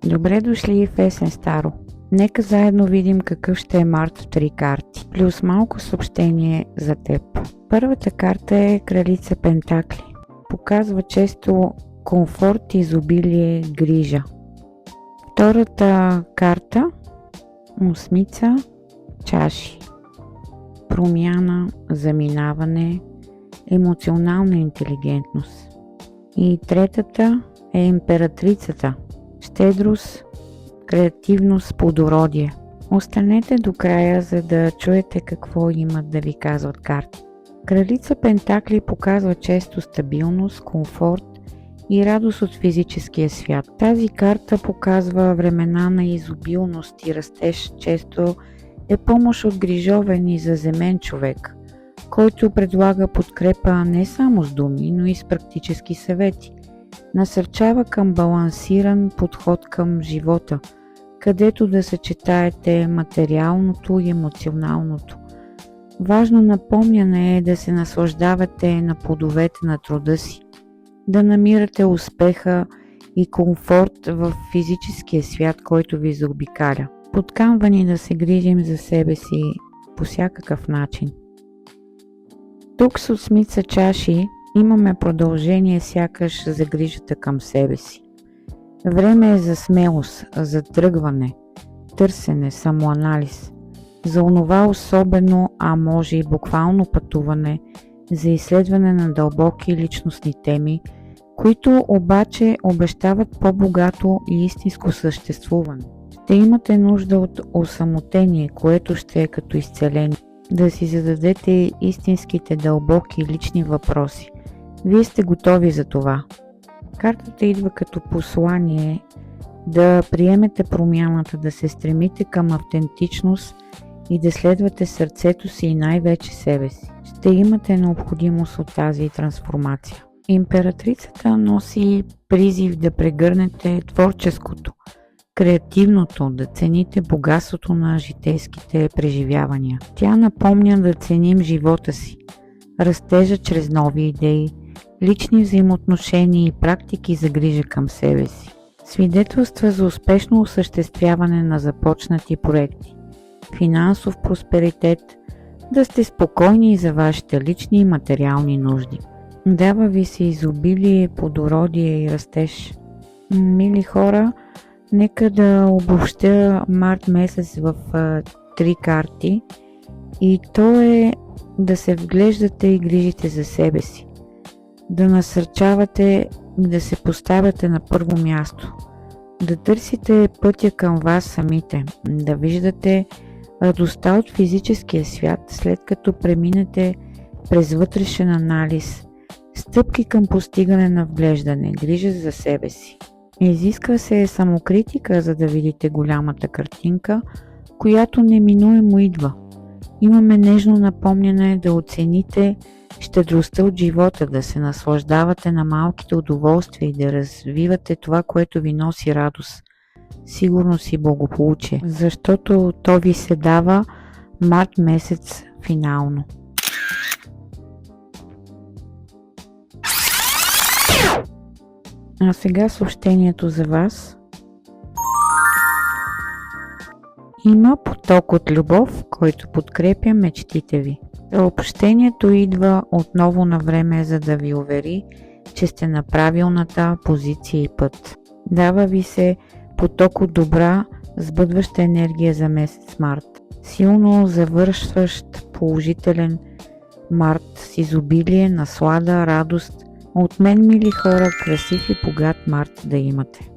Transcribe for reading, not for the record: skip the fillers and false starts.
Добре дошли в Есен Старо. Нека заедно видим какъв ще е Март в 3 карти, плюс малко съобщение за теб. Първата карта е Кралица Пентакли. Показва често комфорт, изобилие, грижа. Втората карта Осмица чаши. Промяна, заминаване, емоционална интелигентност. И третата е Императрицата. Щедрост, креативност, плодородие. Останете до края, за да чуете какво имат да ви казват карти. Кралица Пентакли показва често стабилност, комфорт и радост от физическия свят. Тази карта показва времена на изобилност и растеж. Често е помощ от грижовен и заземен човек, който предлага подкрепа не само с думи, но и с практически съвети. Насърчава към балансиран подход към живота, където да съчетаете материалното и емоционалното. Важно напомняне е да се наслаждавате на плодовете на труда си, да намирате успеха и комфорт в физическия свят, който ви заобикаля. Подканва ни да се грижим за себе си по всякакъв начин. Тук с Осмица чаши имаме продължение сякаш за грижата към себе си. Време е за смелост, за тръгване, търсене, самоанализ, за онова особено, а може и буквално пътуване, за изследване на дълбоки личностни теми, които обаче обещават по-богато и истинско съществуване. Ще имате нужда от осамотение, което ще е като изцеление. Да си зададете истинските дълбоки лични въпроси. Вие сте готови за това. Картата идва като послание да приемете промяната, да се стремите към автентичност и да следвате сърцето си и най-вече себе си. Ще имате необходимост от тази трансформация. Императрицата носи призив да прегърнете творческото, креативното, да цените богатството на житейските преживявания. Тя напомня да ценим живота си, растежа чрез нови идеи, лични взаимоотношения и практики за грижа към себе си. Свидетелства за успешно осъществяване на започнати проекти, финансов просперитет, да сте спокойни за вашите лични и материални нужди. Дава ви се изобилие, плодородие и растеж. Мили хора, нека да обобщя март месец в 3 карти и то е да се вглеждате и грижите за себе си, да насърчавате и да се поставяте на първо място, да търсите пътя към вас самите, да виждате радостта от физическия свят, след като преминете през вътрешен анализ, стъпки към постигане на вглеждане, грижа за себе си. Изисква се самокритика, за да видите голямата картинка, която неминуемо идва. Имаме нежно напомняне да оцените щедростта от живота, да се наслаждавате на малките удоволствия и да развивате това, което ви носи радост, сигурност и благополучие, защото то ви се дава март месец финално. А сега съобщението за вас. Има поток от любов, който подкрепя мечтите ви. Съобщението идва отново на време, за да ви увери, че сте на правилната позиция и път. Дава ви се поток от добра, сбъдваща енергия за месец март. Силно завършващ положителен март с изобилие, наслада, радост. От мен, мили хора, красив и богат март да имате!